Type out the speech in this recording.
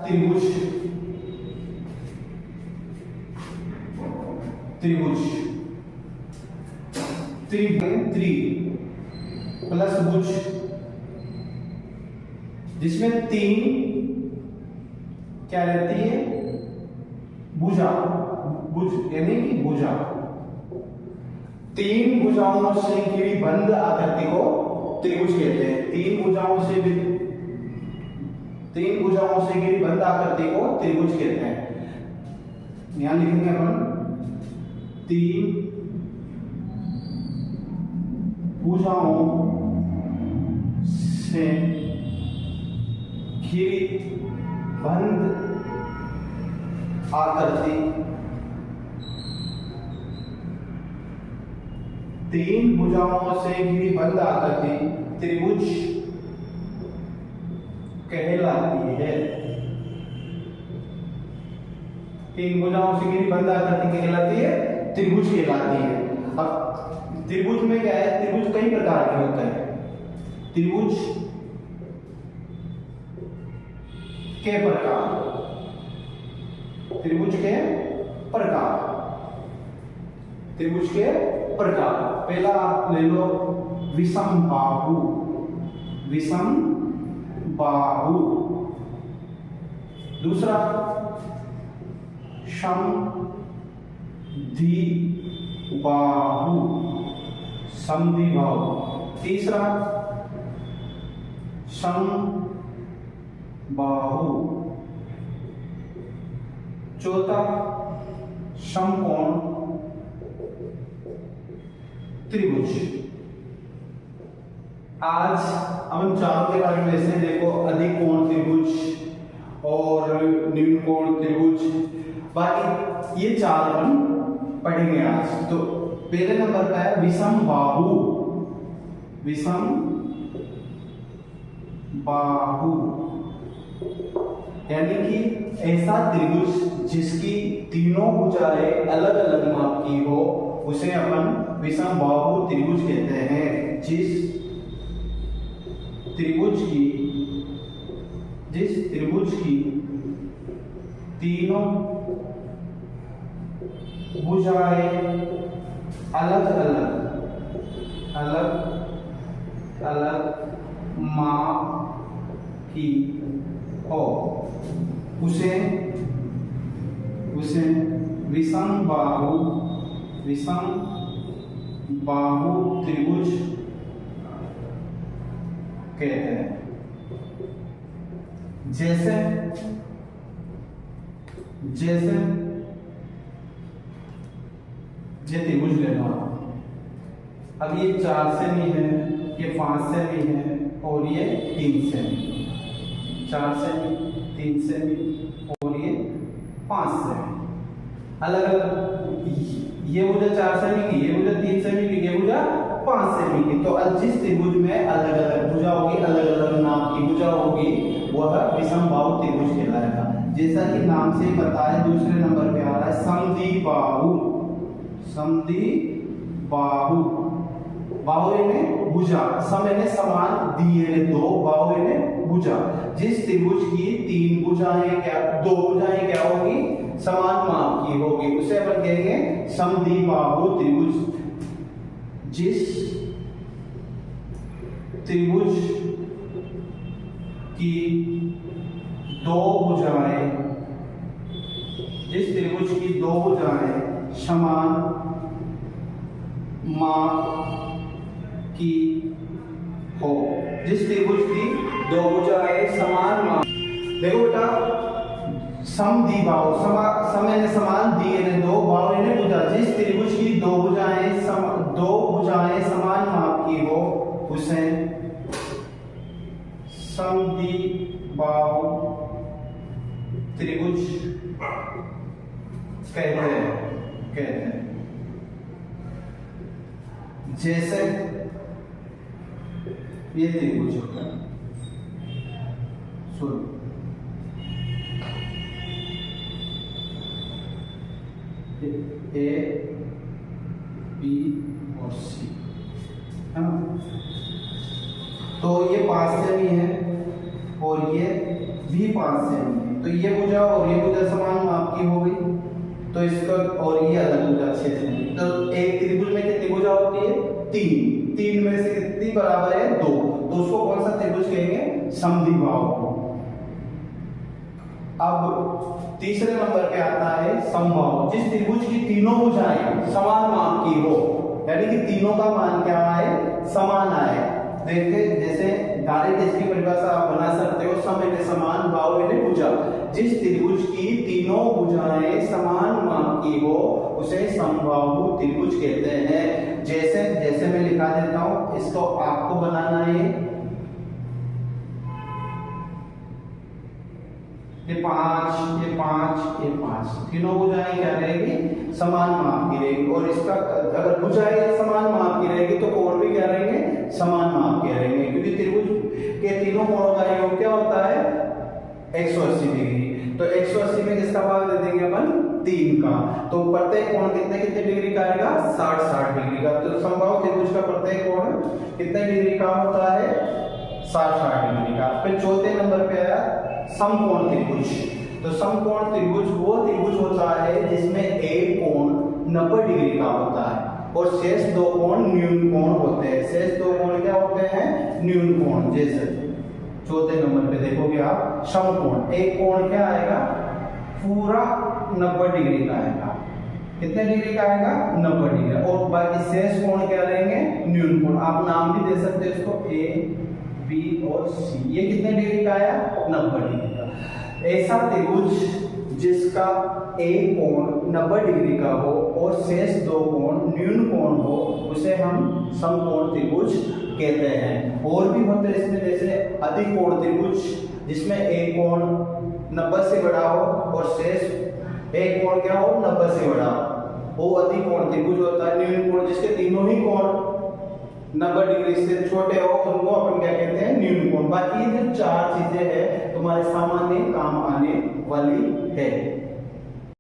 त्रिभुज, त्रिभुज त्रि प्लस भुज, जिसमें 3 क्या रहती है, भुजा, भुज यानी कि भुजा। 3 भुजाओं से घिरी बंद आकृति को त्रिभुज कहते हैं। 3 भुजाओं से घिरी बंद आकृति को त्रिभुज कहते हैं। यहां लिखेंगे अपन 3 भुजाओं से घिरी बंद आकृति, 3 भुजाओं से घिरी बंद आकृति त्रिभुज कहलाती है। 3 भुजाओं से घिरी बंद आकृति कहलाती है, त्रिभुज कहलाती है। अब त्रिभुज में क्या है, त्रिभुज कई प्रकार के होते हैं। त्रिभुज के प्रकार, त्रिभुज के प्रकार, त्रिभुज के प्रकार। पहला आप ले लो विषम बाहु, विषम बाहु। दूसरा समद्विबाहु, समद्विबाहु। तीसरा समबाहु। चौथा समकोण त्रिभुज। आज हम चारों के बारे में ऐसे देखो, अधिक कोण त्रिभुज और निम्न कोण त्रिभुज, बाकी ये 4 अपन पढ़ेंगे आज। तो पहले नंबर पे है विषम बाहु, विषम बाहु यानी कि ऐसा त्रिभुज जिसकी तीनों भुजाएं अलग अलग माप की हो, उसे अपन विषम बाहु त्रिभुज कहते हैं। जिस त्रिभुज की तीनों भुजाएं अलग अलग माप की हो, उसे विषम बाहु त्रिभुज कहते हैं। जैसे ये त्रिभुज लेना, अब ये 4 सेमी है, ये 5 सेमी है और ये 3 सेमी, 4 सेमी, 3 सेमी और ये 5 सेमी। अलग अलग, ये भुजा 4 सेमी की, ये भुजा 3 सेमी की, ये भुजा 5 सेमी की। तो जिस त्रिभुज में अलग अलग भुजा होगी, अलग अलग नाम की भुजा होगी, वह विषम बाहु त्रिभुज कहलाएगा। जैसा कि नाम से बताया, दूसरे नंबर पे आ रहा है समद्विबाहु, समद्विबाहु। बाहु यानी भुजा, सम यानी समान, द्वि यानी 2, बाहु यानी भुजा। जिस त्रिभुज की 3 भुजाएं क्या, 2 भुजाएं क्या होगी, समान माप की होगी, उसे अपन कहेंगे समद्विबाहु त्रिभुज। जिस त्रिभुज की 2 भुजाएं समान माप की हो, जिस त्रिभुज की 2 भुजाएं समान माप। देखो बेटा, समद्विबाहु, सम यानी समान, द्वि यानी 2, बाहु यानी भुजा। जिस त्रिभुज की 2 भुजाएं समान माप की हो, उसे समद्विबाहु त्रिभुज कहते हैं। जैसे ये त्रिभुज होता है, सुन, ए बी और सी है ना। तो ये 5 सेमी है और ये भी 5 सेमी है, तो ये भुजा और ये भुजा समान माप की हो गई, तो इसका और ये अलग भुजा 6 सेमी। तो एक त्रिभुज में कितनी भुजा होती है? 3। 3 में से कितनी बराबर है? 2। तो उसको कौन सा त्रिभुज कहेंगे? समद्विबाहु। अब तीसरे नंबर पे आता है समबाहु, जिस त्रिभुज की तीनों भुजाएं समान माप की हो, यानी कि तीनों का मान क्या आए? समान आए। देखते जैसे डायरेक्ट इसकी परिभाषा आप बना सकते हो, सम यानी समान, बाहु यानी भुजा। जिस त्रिभुज की तीनों भुजाएं समान माप की हो उसे समबाहु त्रिभुज कहते हैं। जैसे जैसे मैं लिखा देता हूं, इसको आपको बनाना है। ये 5, ये 5, ये 5, तीनों भुजाएं क्या रहेगी? समान माप की रहेगी। और इसका अगर भुजाएं समान माप की रहेगी तो कोण भी क्या रहेंगे? समान माप के रहेंगे, क्योंकि त्रिभुज के तीनों कोणों का योग क्या होता है? 180 डिग्री। तो 180 में किसका भाग दे देंगे अपन? 3 का। तो प्रत्येक कोण कितने कितने डिग्री का आएगा? 60 डिग्री का। तो समबाहु त्रिभुज का प्रत्येक कोण कितने डिग्री का होता है? 60 डिग्री का। फिर चौथे नंबर पे आया समकोण त्रिभुज। तो समकोण त्रिभुज वो त्रिभुज होता है जिसमें एक कोण 90 डिग्री का होता है और शेष दो कोण न्यून कोण होते हैं। शेष दो कोण क्या होते हैं? न्यून कोण। जैसे चौथे नंबर पे देखोगे आप, समकोण एक कोण क्या आएगा? पूरा 90 डिग्री का आएगा। कितने डिग्री का आएगा? 90 डिग्री। और बाकी शेष कोण क्या रहेंगे? न्यून कोण। आप नाम भी दे सकते हो इसको, ए, बी और सी। ये कितने डिग्री का आया? 90 डिग्री का। ऐसा त्रिभुज जिसका एक कोण 90 डिग्री का हो और शेष दो कोण न्यून कोण हो उसे हम समकोण त्रिभुज कहते हैं। और भी होते हैं इसमें, जैसे अधिकोण त्रिभुज, जिसमें एक कोण 90 से बड़ा हो और शेष एक कोण क्या हो? 90 से बड़ा हो, वो अधिकोण त्रिभुज होता है। न्यून कोण जिसके तीनों ही कोण 90 डिग्री से छोटे हो उनको अपन क्या कहते हैं? न्यून कोण। बाकी ये जो 4 चीजें हैं तुम्हारे सामान्य काम आने वाली है।